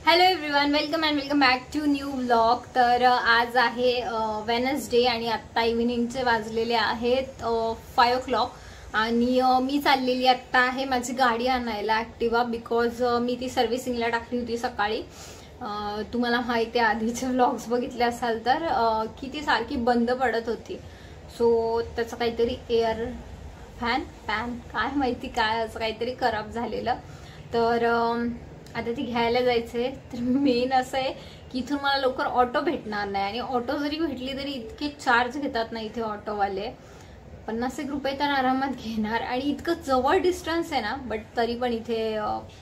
Hello everyone, welcome back to new vlog. तर आज आहे वेनसडे आणि आत्ता इव्हिनिंगचे वाजलेले आहेत 5 o'clock आणि मी चाललेली आत्ता आहे माझी गाडी आणायला ॲक्टिवा, बिकॉज मी ती सर्व्हिसिंगला टाकली होती सकाळी। तुम्हाला माहिती आहे आधीचे व्लॉग्स बघितले असाल तर की ती सारखी बंद पडत होती। सो त्याचं काहीतरी एअर फॅन काय माहिती काय असं काहीतरी खराब झालेलं। तर आता ती घ्यायला जायचंय। तर मेन असं आहे की इथून मला लवकर ऑटो भेटणार नाही आणि ऑटो जरी भेटली तरी इतके चार्ज घेतात ना इथे ऑटोवाले। 50 रुपये तर आरामात घेणार आणि इतकं जवळ डिस्टन्स आहे ना, बट तरी पण इथे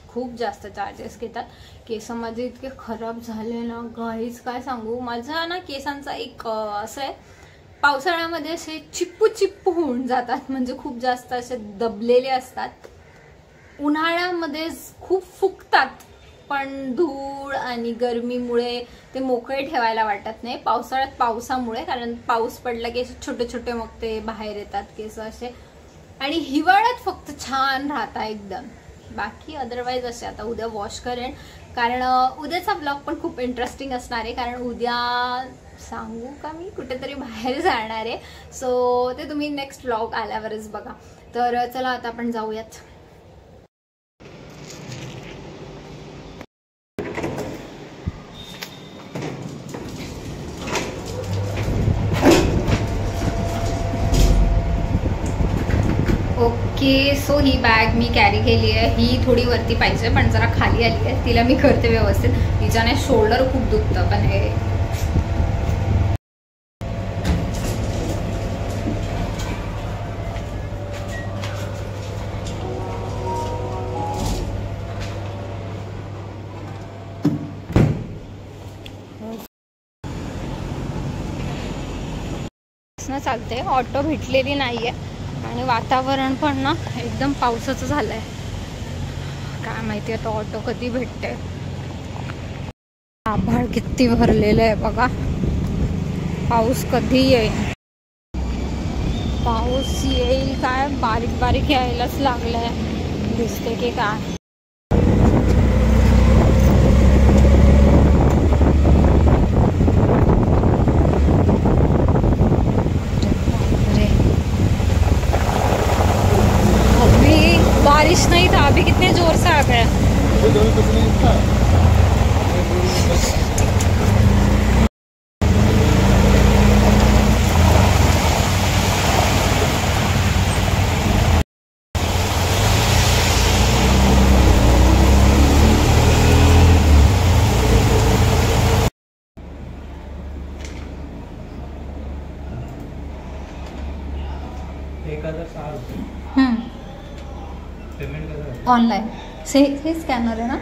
खूप जास्त चार्जेस घेतात। केस माझे इतके खराब झाले ना गाईज, काय सांगू। माझा ना केसांचा एक असं आहे, पावसाळ्यामध्ये असे चिप्पू होऊन जातात, म्हणजे खूप जास्त असे दबलेले असतात। उन्हाळ्यामध्ये खूप फुगतात, पण धूळ आणि गरमीमुळे ते मोकळे ठेवायला वाटत नाही। पावसाळ्यात पावसामुळे, कारण पाऊस पडला की छोटे छोटे मग ते बाहेर येतात केस असे, आणि हिवाळ्यात फक्त छान राहता एकदम। बाकी अदरवाईज असे आता उद्या वॉश करेन, कारण उद्याचा ब्लॉग पण खूप इंटरेस्टिंग असणार आहे। कारण उद्या सांगू का मी कुठेतरी बाहेर जाणार आहे, सो ते तुम्ही नेक्स्ट ब्लॉग आल्यावरच बघा। तर चला आता आपण जाऊयात। ओके, सो ही बॅग मी कॅरी केली आहे। ही थोडी वरती पाहिजे पण जरा खाली आली आहे, तिला मी करते व्यवस्थित। तिच्याने शोल्डर खूप दुखतं, पण हे चालते। ऑटो भेटलेली नाहीये आणि वातावरण पण ना एकदम पावसाचं झालंय। काय माहिती आता ऑटो कधी भेटते। आभाळ किती भरलेलं आहे बघा, पाऊस कधी येईल। पाऊस येईल काय, बारीक बारीक यायलाच लागलाय, दिसते की काय। बारिश नहीं था, अभी कितने जोर से आ गया। ऑनलाइन से स्कैनर है ना।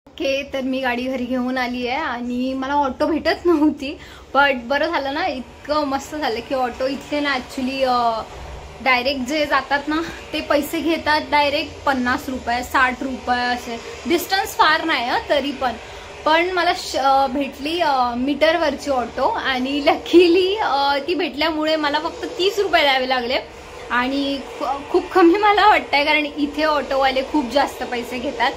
ओके, तर मी गाडी घरी घेऊन आली आहे आणि मला ऑटो भेटत नव्हती, बट बरं झालं ना, इतकं मस्त झालं की ऑटो इथले ना ॲक्च्युली डायरेक्ट जे जातात ना ते पैसे घेतात डायरेक्ट 50 रुपये 60 रुपये असे। डिस्टन्स फार नाही तरी पण मला भेटली मीटरवरची ऑटो, आणि लकीली ती भेटल्यामुळे मला फक्त 30 रुपये द्यावे लागले, आणि खूप कमी मला वाटतंय, कारण इथे ऑटोवाले खूप जास्त पैसे घेतात।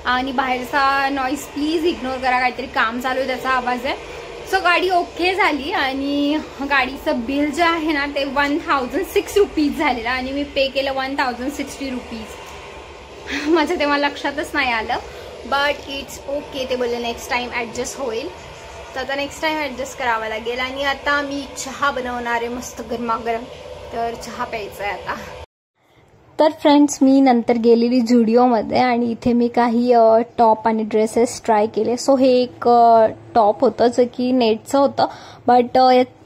आणि बाहेरचा नॉईस प्लीज इग्नोर करा, काहीतरी काम चालू आहे त्याचा आवाज आहे। सो गाडी ओके झाली आणि गाडीचं बिल जे आहे ना ते 1006 रुपीज झालेलं, आणि मी पे केलं 1060 रुपीज। माझं तेव्हा लक्षातच नाही आलं, बट इट्स ओके। ते बोलले नेक्स्ट टाइम ॲडजस्ट होईल, तर आता नेक्स्ट टाइम ॲडजस्ट करावं लागेल। आणि आता मी चहा बनवणार आहे मस्त गरमागरम, तर चहा प्यायचा आहे आता। तर फ्रेंड्स, मी नंतर गेलेली झुडिओमध्ये आणि इथे मी काही टॉप आणि ड्रेसेस ट्राय केले। सो हे एक टॉप होतं जे की नेटचं होतं, बट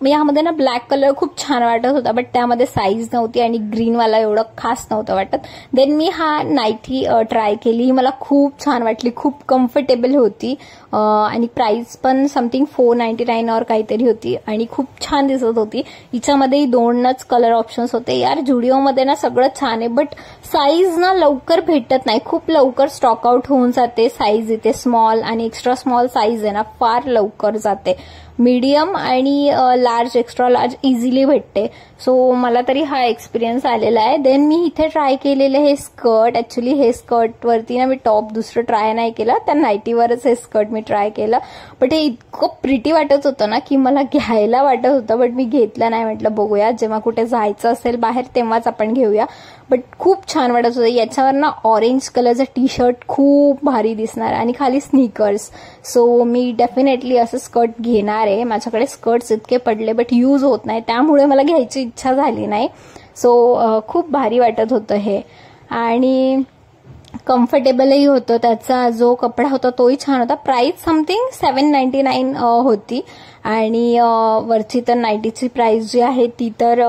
यामध्ये ना ब्लॅक कलर खूप छान वाटत होता, बट त्यामध्ये साईज नव्हती आणि ग्रीनवाला एवढं खास नव्हतं वाटत. देन मी हा नाईटी ट्राय केली, मला खूप छान वाटली, खूप कम्फर्टेबल होती आणि प्राइस पण समथिंग 499 और काहीतरी होती आणि खूप छान दिसत होती. हिच्यामध्ये 2च कलर ऑप्शन्स होते. यार झुडिओमध्ये ना सगळं छान आहे, बट साईज ना लवकर भेटत नाही, खूप लवकर स्टॉक आउट होऊन जाते. साईज इथे स्मॉल आणि एक्स्ट्रा स्मॉल साईज आहे ना फार लवकर जाते. मीडियम आणि लार्ज एक्स्ट्रा लार्ज इझिली भेटते. सो मला तरी हा एक्सपिरियन्स आलेला आहे. देन मी इथे ट्राय केलेले हे स्कर्ट. ऍक्च्युली हे स्कर्ट वरती ना मी टॉप दुसरं ट्राय नाही केलं, त्या नाईटीवरच हे स्कर्ट मी ट्राय केलं. बट हे इतकं प्रिटी वाटत होतं ना की मला घ्यायला वाटत होतं, बट मी घेतलं नाही. म्हटलं बघूया जेव्हा कुठे जायचं असेल बाहेर तेव्हाच आपण घेऊया. बट खूप छान वाटत होतं. याच्यावर ना ऑरेंज कलरचं टी शर्ट खूप भारी दिसणार आणि खाली स्नीकर्स. सो मी डेफिनेटली असं स्कर्ट घेणार आहे. माझ्याकडे स्कर्ट्स इतके पडले बट यूज होत नाही, त्यामुळे मला घ्यायची इच्छा झाली नाही. सो खूप भारी वाटत होतं हे आणि कम्फर्टेबलही होतं. त्याचा जो कपडा होता तोही छान होता. प्राइस समथिंग 799 होती आणि वरची तर नाईटीची प्राइस जी आहे ती तर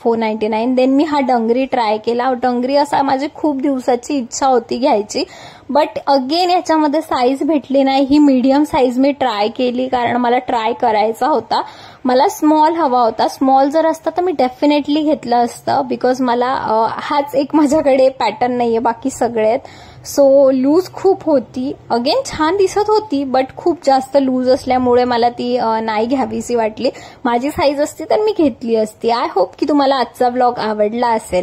499. देन मी हा डंगरी ट्राय केला. डंगरी असा माझी खूप दिवसाची इच्छा होती घ्यायची, बट अगेन याच्यामध्ये साईज भेटली नाही. ही मीडियम साईज मी ट्राय केली कारण मला ट्राय करायचा होता. मला स्मॉल हवा होता. स्मॉल जर असता तर मी डेफिनेटली घेतलं असतं, बिकॉज मला हाच एक माझ्याकडे पॅटर्न नाहीये, बाकी सगळे आहेत. सो लूज खूप होती. अगेन छान दिसत होती बट खूप जास्त लूज असल्यामुळे मला ती नाही घ्यावीशी वाटली. माझी साईज असती तर मी घेतली असती. आय होप की तुम्हाला आजचा व्लॉग आवडला असेल.